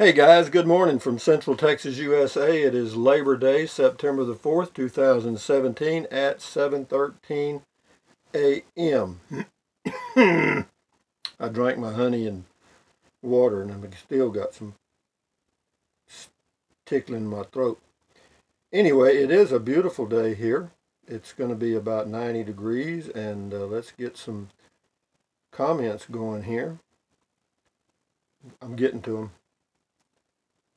Hey guys, good morning from Central Texas, USA. It is Labor Day, September the 4th, 2017 at 7:13 a.m. I drank my honey and water and I've still got some tickling in my throat. Anyway, it is a beautiful day here. It's going to be about 90 degrees and let's get some comments going here. I'm getting to them.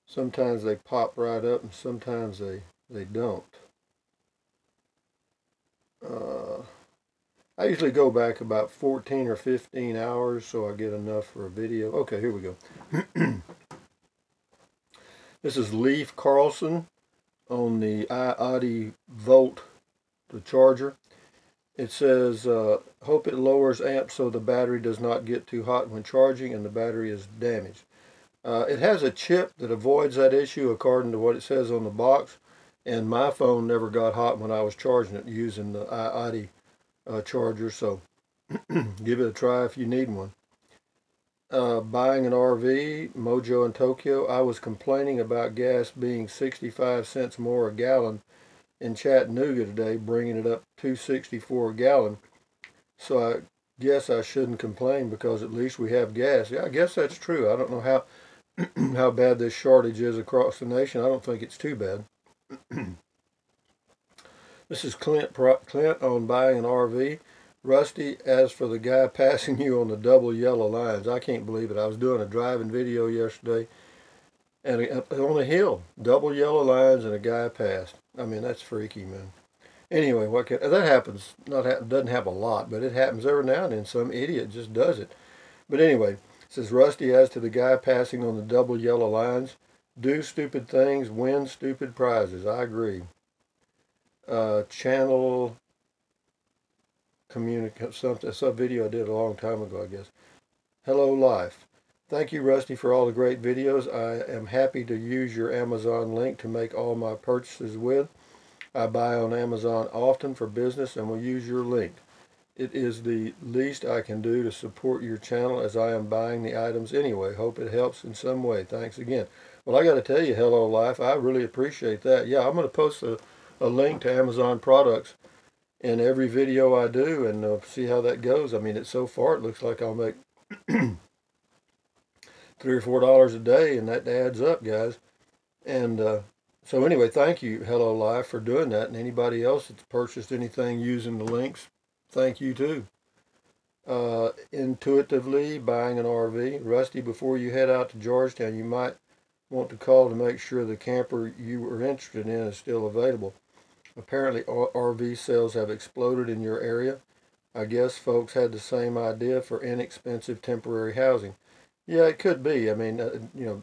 Sometimes they pop right up and sometimes they don't. I usually go back about 14 or 15 hours so I get enough for a video. Okay, here we go. This is Leaf Carlson on the iAudi Volt, the charger. It says, hope it lowers amps so the battery does not get too hot when charging and the battery is damaged. It has a chip that avoids that issue according to what it says on the box, and my phone never got hot when I was charging it using the iAudi charger, so give it a try if you need one. Buying an RV, Mojo in Tokyo. I was complaining about gas being 65 cents more a gallon in Chattanooga today, bringing it up to $2.64 a gallon. So I guess I shouldn't complain because at least we have gas. Yeah, I guess that's true. I don't know how bad this shortage is across the nation. I don't think it's too bad. This is Clint on buying an RV. Rusty, as for the guy passing you on the double yellow lines, I can't believe it. I was doing a driving video yesterday, and on a hill, double yellow lines, and a guy passed. I mean, that's freaky, man. Anyway, that happens? Doesn't happen a lot, but it happens every now and then. Some idiot just does it. But anyway, it says Rusty, as to the guy passing on the double yellow lines, do stupid things, win stupid prizes. I agree. Channel something. It's a video I did a long time ago, I guess. Hello Life. Thank you, Rusty, for all the great videos. I am happy to use your Amazon link to make all my purchases with. I buy on Amazon often for business and will use your link. It is the least I can do to support your channel as I am buying the items anyway. Hope it helps in some way. Thanks again. Well, I got to tell you, Hello Life, I really appreciate that. Yeah, I'm going to post a link to Amazon products in every video I do and see how that goes. I mean, so far it looks like I'll make $3 or $4 a day, and that adds up, guys. And so anyway, thank you, Hello Life, for doing that. And anybody else that's purchased anything using the links, thank you too. Intuitively buying an RV. Rusty, before you head out to Georgetown, you might want to call to make sure the camper you were interested in is still available. Apparently RV sales have exploded in your area. I guess folks had the same idea for inexpensive temporary housing. Yeah, it could be. I mean,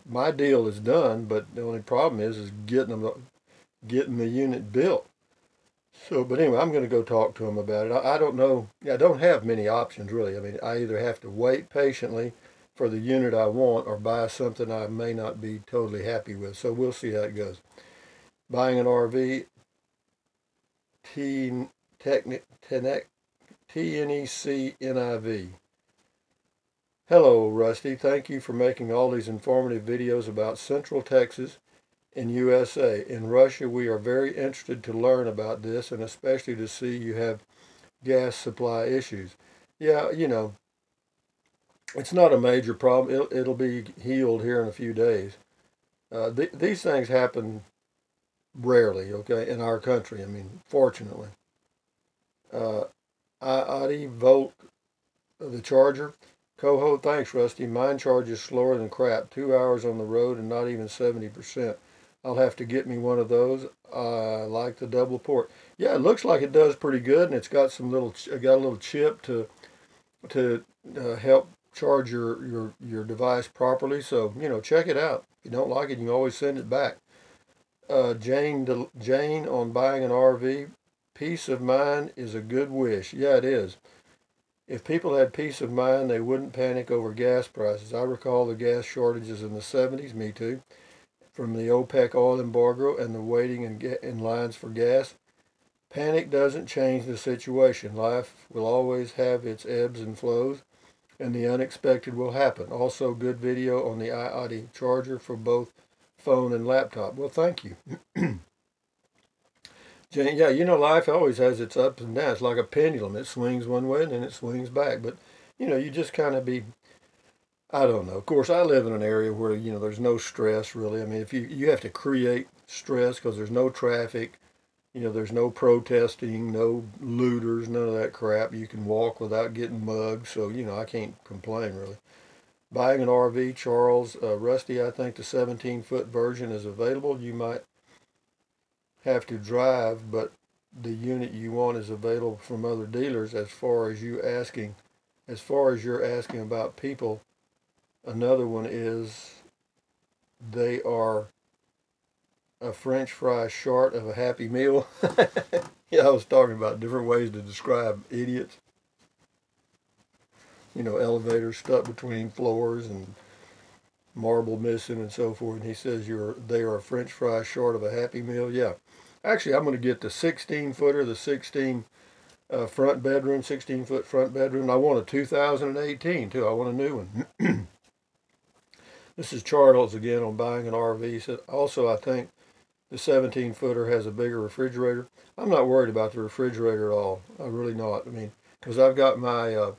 my deal is done, but the only problem is getting the unit built. So, but anyway, I'm going to go talk to them about it. I don't know. I don't have many options, really. I mean, I either have to wait patiently for the unit I want or buy something I may not be totally happy with. So we'll see how it goes. Buying an RV, TNECNIV. Hello, Rusty. Thank you for making all these informative videos about Central Texas in USA. In Russia, we are very interested to learn about this and especially to see you have gas supply issues. Yeah, it's not a major problem. It'll be healed here in a few days. These things happen rarely, okay, in our country. I mean, fortunately. iAudi Volt, the charger. Coho, thanks, Rusty. Mine charges slower than crap. 2 hours on the road and not even 70%. I'll have to get me one of those. I like the double port. Yeah, it looks like it does pretty good, and it's got a little chip to help charge your device properly. So check it out. If you don't like it, you can always send it back. Jane on buying an RV. Peace of mind is a good wish. Yeah, it is. If people had peace of mind, they wouldn't panic over gas prices. I recall the gas shortages in the 70s, me too, from the OPEC oil embargo and the waiting in lines for gas. Panic doesn't change the situation. Life will always have its ebbs and flows. and the unexpected will happen. Also, good video on the iAudi charger for both phone and laptop. Well, thank you. Jane, yeah, you know, life always has its ups and downs. It's like a pendulum. It swings one way and then it swings back. But, you know, you just kind of be, I don't know. Of course, I live in an area where, you know, there's no stress really. I mean, if you have to create stress because there's no traffic, you know, there's no protesting, no looters, none of that crap. You can walk without getting mugged. So, you know, I can't complain really. Buying an RV, Charles, Rusty, I think the 17-foot version is available. You might have to drive, but the unit you want is available from other dealers. As far as you're asking about people, another one is they are a French fry short of a Happy Meal. Yeah, I was talking about different ways to describe idiots. You know, elevators stuck between floors and marble missing and so forth. And he says they are a French fry short of a Happy Meal. Yeah. Actually, I'm going to get the 16-footer, the 16 front bedroom, 16-foot front bedroom. I want a 2018 too. I want a new one. This is Charles again on buying an RV. He said, also, I think the 17-footer has a bigger refrigerator. I'm not worried about the refrigerator at all. I'm really not. I mean, because I've got my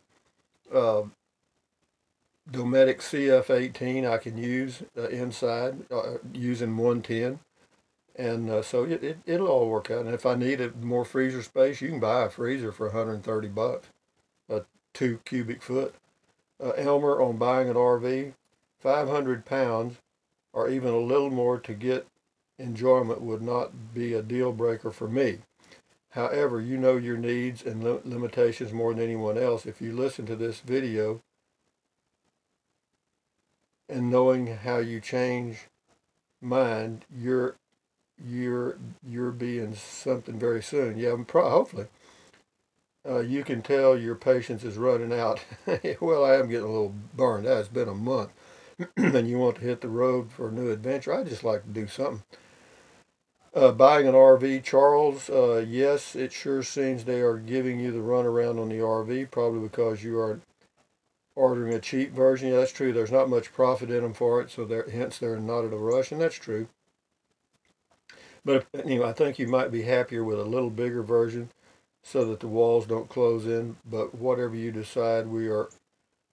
nomadic CF18 I can use inside using 110. And so it'll all work out. And if I need more freezer space, you can buy a freezer for $130, a 2 cubic foot. Elmer on buying an RV, 500 pounds or even a little more to get enjoyment would not be a deal breaker for me. However, you know your needs and limitations more than anyone else. If you listen to this video and knowing how you change mind, you're being something very soon. Yeah, hopefully. You can tell your patience is running out. Well, I am getting a little burned out. It's been a month. And you want to hit the road for a new adventure. I just like to do something. Buying an RV, Charles. Yes, it sure seems they are giving you the runaround on the RV, probably because you are ordering a cheap version. Yeah, that's true. There's not much profit in them for it, so hence they're not in a rush, and that's true. But anyway, I think you might be happier with a little bigger version so that the walls don't close in. But whatever you decide, we are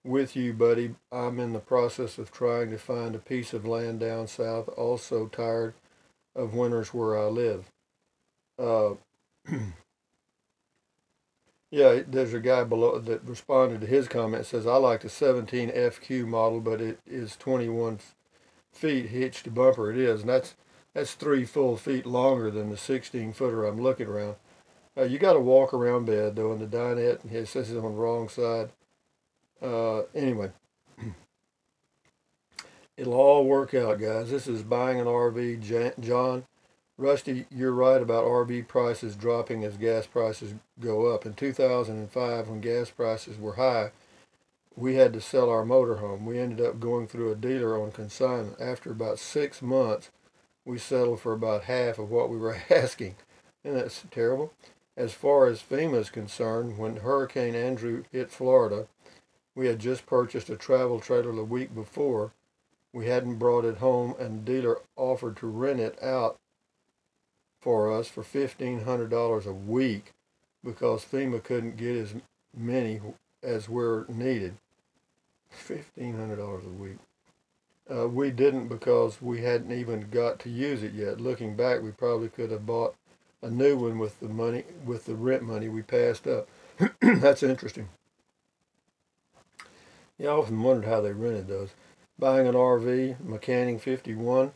with you, buddy. I'm in the process of trying to find a piece of land down south. Also tired of winters where I live. Yeah, there's a guy below that responded to his comment. Says, I like the 17 FQ model, but it is 21 feet hitch to bumper. It is, and that's 3 full feet longer than the 16-footer I'm looking around. You got to walk around bed, though, in the dinette. It says it's on the wrong side. Anyway, it'll all work out, guys. This is buying an RV. John, Rusty, you're right about RV prices dropping as gas prices go up. In 2005, when gas prices were high, we had to sell our motorhome. We ended up going through a dealer on consignment. After about 6 months, we settled for about half of what we were asking. And that's terrible. As far as FEMA is concerned, when Hurricane Andrew hit Florida, we had just purchased a travel trailer the week before. We hadn't brought it home, and the dealer offered to rent it out for us for $1,500 a week because FEMA couldn't get as many as were needed. $1,500 a week. We didn't because we hadn't even got to use it yet. Looking back, we probably could have bought a new one with the rent money we passed up. That's interesting. Yeah, I often wondered how they rented those. Buying an RV, Mechanic 51.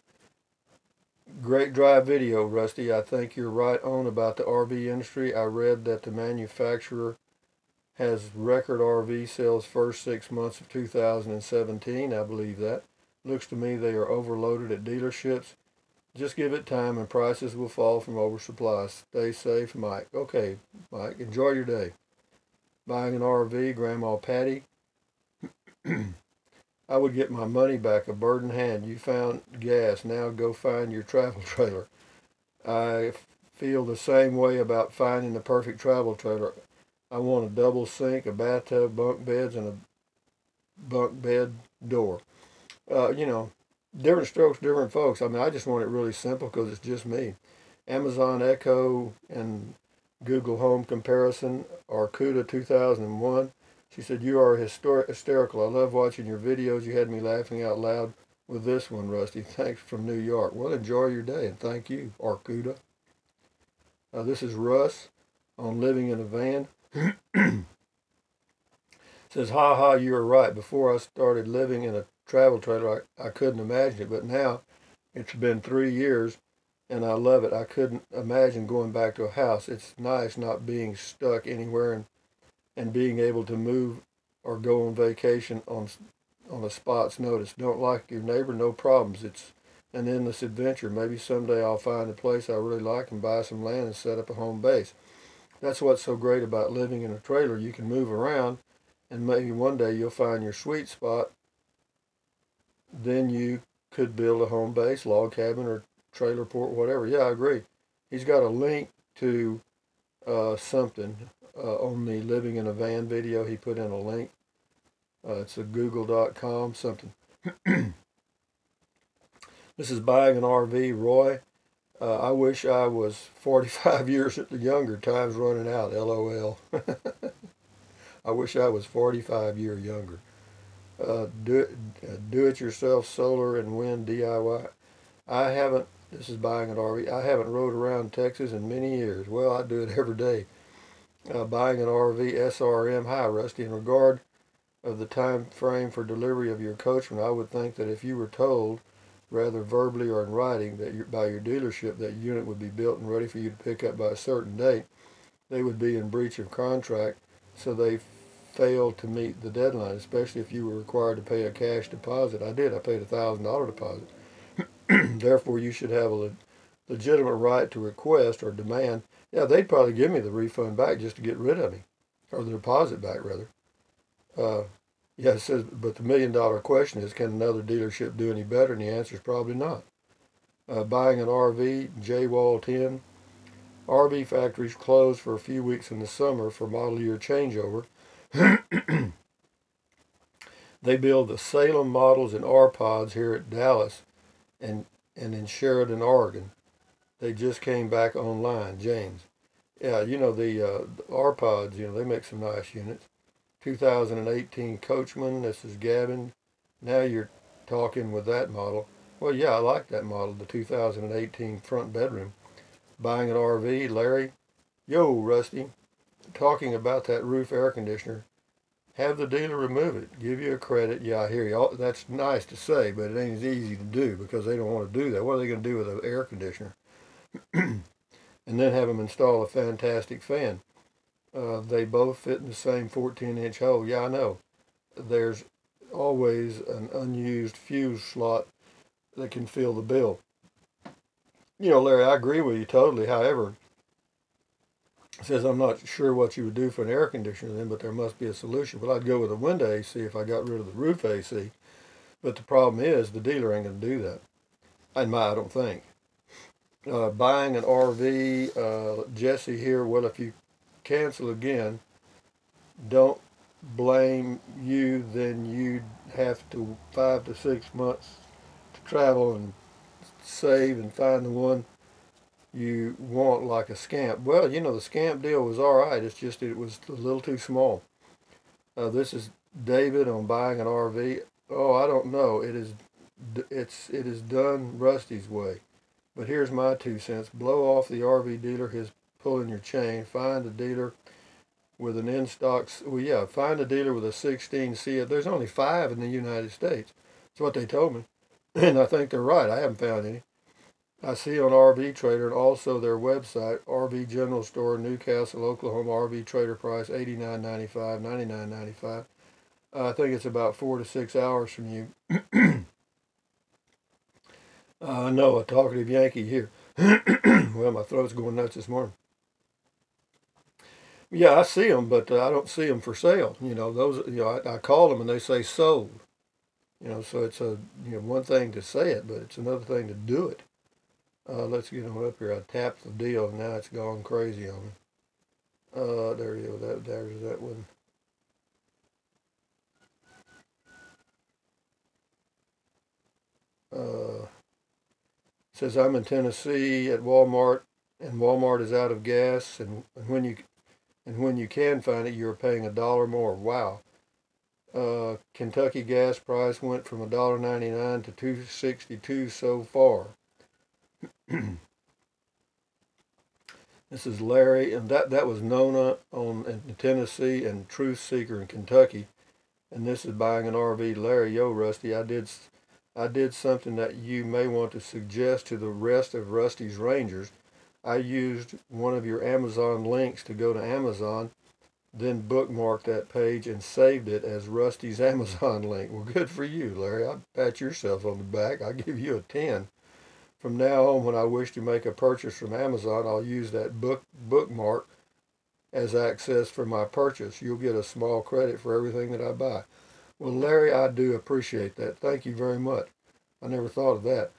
Great drive video, Rusty. I think you're right on about the RV industry. I read that the manufacturer has record RV sales first 6 months of 2017. I believe that. Looks to me they are overloaded at dealerships. Just give it time and prices will fall from oversupply. Stay safe, Mike. Okay, Mike, enjoy your day. Buying an RV, Grandma Patty. I would get my money back, a bird in hand. You found gas, now go find your travel trailer. I feel the same way about finding the perfect travel trailer. I want a double sink, a bathtub, bunk beds, and bunk bed door. You know, different strokes, different folks. I mean, I just want it really simple because it's just me. Amazon Echo and Google Home comparison, Arcuda 2001. She said, "You are hysterical. I love watching your videos. You had me laughing out loud with this one, Rusty. Thanks from New York." Well, enjoy your day, and thank you, Arcuda. This is Russ on living in a van. Says, "Ha ha, you are right. Before I started living in a travel trailer, I couldn't imagine it, but now it's been 3 years and I love it. I couldn't imagine going back to a house. It's nice not being stuck anywhere and being able to move or go on vacation on a spot's notice. Don't like your neighbor? No problems. It's an endless adventure. Maybe someday I'll find a place I really like and buy some land and set up a home base." That's what's so great about living in a trailer. You can move around, and maybe one day you'll find your sweet spot. Then you could build a home base, log cabin, or trailer port, whatever. Yeah, I agree. He's got a link to something on the living in a van video. He put in a link. It's a google.com something. This is buying an RV, Roy. I wish I was 45 years younger. Time's running out. LOL. I wish I was 45 years younger. Do-it-yourself solar and wind DIY. I haven't. This is buying an RV. I haven't rode around Texas in many years. Well, I do it every day. Buying an RV, SRM. Hi, Rusty. In regard of the time frame for delivery of your Coachman, I would think that if you were told, rather verbally or in writing, that by your dealership that unit would be built and ready for you to pick up by a certain date, they would be in breach of contract, so they failed to meet the deadline, especially if you were required to pay a cash deposit. I did. I paid $1,000 deposit. Therefore, you should have a legitimate right to request or demand. Yeah, they'd probably give me the refund back just to get rid of me, or the deposit back, rather. Yeah, it says, but the $1,000,000 question is, can another dealership do any better? And the answer is probably not. Buying an RV, J-Wall 10. RV factories closed for a few weeks in the summer for model year changeover. They build the Salem models and R-Pods here at Dallas and in Sheridan, Oregon. They just came back online, James. Yeah, you know, the R-Pods, you know, they make some nice units. 2018 Coachman, this is Gavin. Now you're talking with that model. Well, yeah, I like that model, the 2018 front bedroom. Buying an RV, Larry. Yo, Rusty, talking about that roof air conditioner. Have the dealer remove it. Give you a credit. Yeah, I hear you. That's nice to say, but it ain't as easy to do because they don't want to do that. What are they going to do with an air conditioner? And then have them install a fantastic fan. They both fit in the same 14-inch hole. Yeah, I know. There's always an unused fuse slot that can fill the bill. You know, Larry, I agree with you totally. However, it says I'm not sure what you would do for an air conditioner then, but there must be a solution. Well, I'd go with a window AC if I got rid of the roof AC. But the problem is the dealer ain't going to do that. I don't think. Buying an RV, Jesse here. Well, if you cancel again, don't blame you. Then you'd have to 5 to 6 months to travel and save and find the one you want, like a scamp. Well, you know, the scamp deal was all right. It's just it was a little too small. This is David on buying an RV. Oh, I don't know. It is done Rusty's way. But here's my 2 cents. Blow off the RV dealer his pulling your chain. Find a dealer with an in-stock. Well, yeah, find a dealer with a 16 CF. There's only 5 in the United States. That's what they told me. And I think they're right. I haven't found any. I see on RV Trader and also their website, RV General Store, Newcastle, Oklahoma, RV Trader price $89.95, $99.95. I think it's about 4 to 6 hours from you. No, a talkative Yankee here. Well, my throat's going nuts this morning. Yeah, I see them, but I don't see them for sale. You know, those. You know, I call them and they say sold. You know, so it's one thing to say it, but it's another thing to do it. Let's get on up here. I tapped the deal, and now it's gone crazy on me. There you go. There's that one. It says, I'm in Tennessee at Walmart, and Walmart is out of gas, and when you can find it, you're paying $1 more. Wow. Kentucky gas price went from $1.99 to $2.62 so far. This is Larry, and that was Nona in Tennessee and Truth Seeker in Kentucky. And this is buying an RV. Larry, yo, Rusty, I did something that you may want to suggest to the rest of Rusty's Rangers. I used one of your Amazon links to go to Amazon, then bookmarked that page and saved it as Rusty's Amazon link. Well, good for you, Larry. I'll pat yourself on the back. I'll give you a 10. From now on, when I wish to make a purchase from Amazon, I'll use that bookmark as access for my purchase. You'll get a small credit for everything that I buy. Well, Larry, I do appreciate that. Thank you very much. I never thought of that.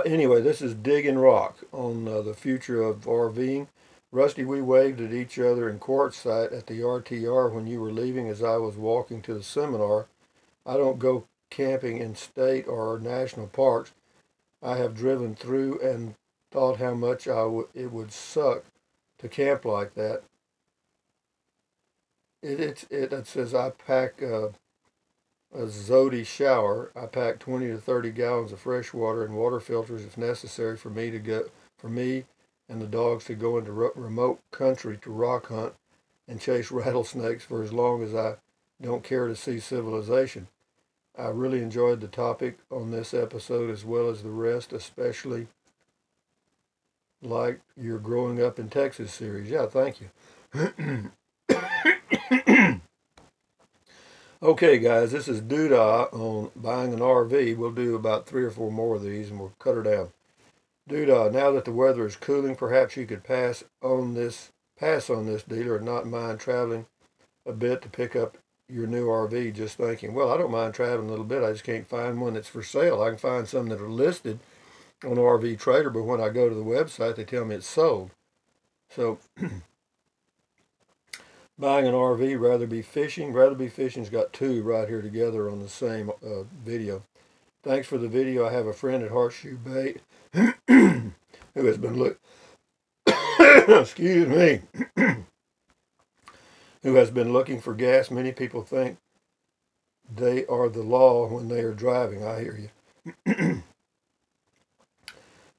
Anyway, this is Digging Rock on the future of RVing. Rusty, we waved at each other in Quartzsite at the RTR when you were leaving as I was walking to the seminar. I don't go camping in state or national parks. I have driven through and thought how much it would suck to camp like that. It says I pack a Zodi shower. I pack 20 to 30 gallons of fresh water and water filters if necessary for me and the dogs to go into remote country to rock hunt and chase rattlesnakes for as long as I don't care to see civilization. I really enjoyed the topic on this episode as well as the rest, especially like your Growing Up in Texas series. Yeah, thank you. Okay, guys, this is Doodah on buying an RV. We'll do about 3 or 4 more of these and we'll cut her down. Doodah, now that the weather is cooling, perhaps you could pass on this dealer and not mind traveling a bit to pick up your new RV. Just thinking, well, I don't mind traveling a little bit. I just can't find one that's for sale. I can find some that are listed on RV Trader, but when I go to the website, they tell me it's sold. So, buying an RV, rather be fishing. Rather be fishing's got 2 right here together on the same video. Thanks for the video. I have a friend at Horseshoe Bay who has been excuse me, who has been looking for gas. Many people think they are the law when they are driving. I hear you.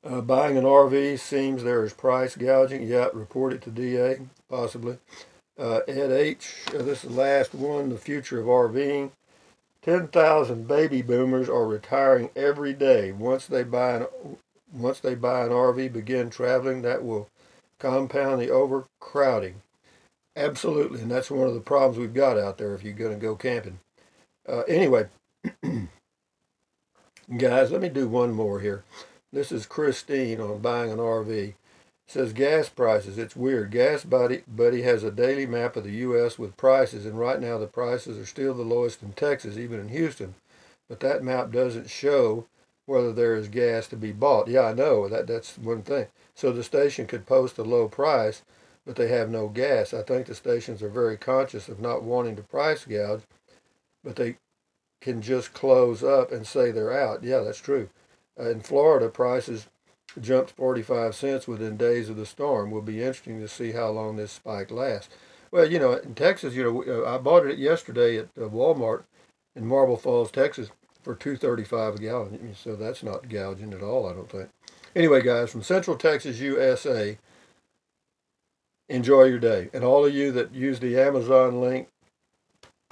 Buying an RV, seems there is price gouging. Yeah, report it to DA, possibly. Ed H., this is the last one, the future of RVing. 10,000 baby boomers are retiring every day. Once they buy an RV, begin traveling, that will compound the overcrowding. Absolutely, and that's one of the problems we've got out there if you're going to go camping. Anyway, guys, let me do one more here. This is Christine on buying an RV. It says gas prices. It's weird. Gas Buddy has a daily map of the U.S. with prices, and right now the prices are still the lowest in Texas, even in Houston. But that map doesn't show whether there is gas to be bought. Yeah, I know. That's one thing. So the station could post a low price, but they have no gas. I think the stations are very conscious of not wanting to price gouge, but they can just close up and say they're out. Yeah, that's true. In Florida, prices jumped 45 cents within days of the storm. Will be interesting to see how long this spike lasts. Well, you know, in Texas, you know, I bought it yesterday at Walmart in Marble Falls, Texas, for $2.35 a gallon. So that's not gouging at all, I don't think. Anyway, guys, from Central Texas, USA, enjoy your day. And all of you that use the Amazon link,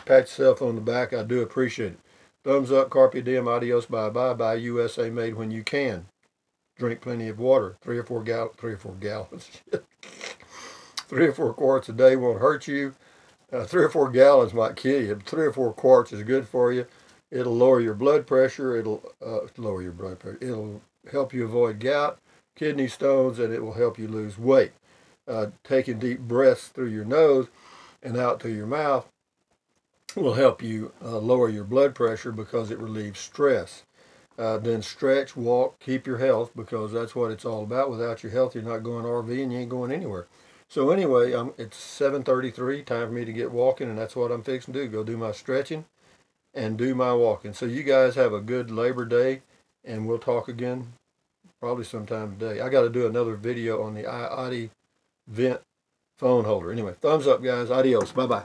pat yourself on the back. I do appreciate it. Thumbs up, carpe diem, adios, bye-bye, buy USA made when you can. Drink plenty of water, 3 or 4 gallons, 3 or 4 quarts a day won't hurt you. 3 or 4 gallons might kill you, but 3 or 4 quarts is good for you. It'll lower your blood pressure. It'll It'll help you avoid gout, kidney stones, and it will help you lose weight. Taking deep breaths through your nose and out through your mouth will help you lower your blood pressure because it relieves stress. Then stretch, walk, keep your health, because that's what it's all about. Without your health, you're not going RV and you ain't going anywhere. So anyway, it's 7:33, time for me to get walking, and that's what I'm fixing to do. Go do my stretching and do my walking. So you guys have a good Labor Day, and we'll talk again probably sometime today. I got to do another video on the iAudi vent phone holder. Anyway, thumbs up, guys. Adios. Bye-bye.